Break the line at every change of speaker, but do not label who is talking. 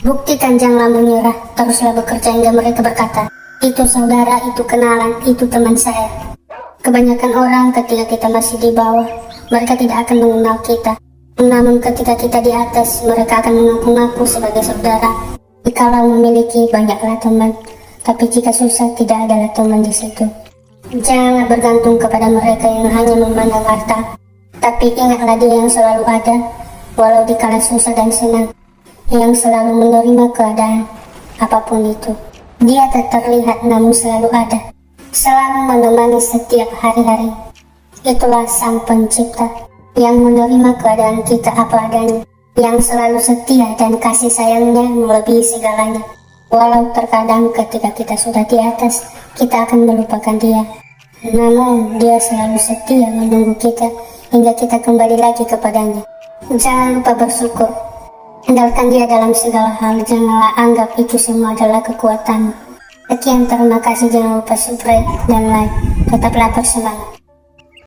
Buktikan janganlah menyerah, teruslah bekerja hingga mereka berkata, itu saudara, itu kenalan, itu teman saya. Kebanyakan orang ketika kita masih di bawah, mereka tidak akan mengenal kita. Namun ketika kita di atas, mereka akan mengaku-ngaku sebagai saudara. Jikalau memiliki banyaklah teman, tapi jika susah tidak adalah teman di situ. Janganlah bergantung kepada mereka yang hanya memandang harta, tapi ingatlah dia yang selalu ada, walau dikala susah dan senang, yang selalu menerima keadaan, apapun itu. Dia tak terlihat namun selalu ada, selalu menemani setiap hari-hari. Itulah Sang Pencipta, yang menerima keadaan kita apa adanya, yang selalu setia dan kasih sayangnya melebihi segalanya. Walau terkadang ketika kita sudah di atas, kita akan melupakan dia. Namun dia selalu setia menunggu kita hingga kita kembali lagi kepadanya. Jangan lupa bersyukur. Andalkan dia dalam segala hal, janganlah anggap itu semua adalah kekuatanmu. Sekian, terima kasih, jangan lupa subscribe dan like. Tetaplah bersemangat.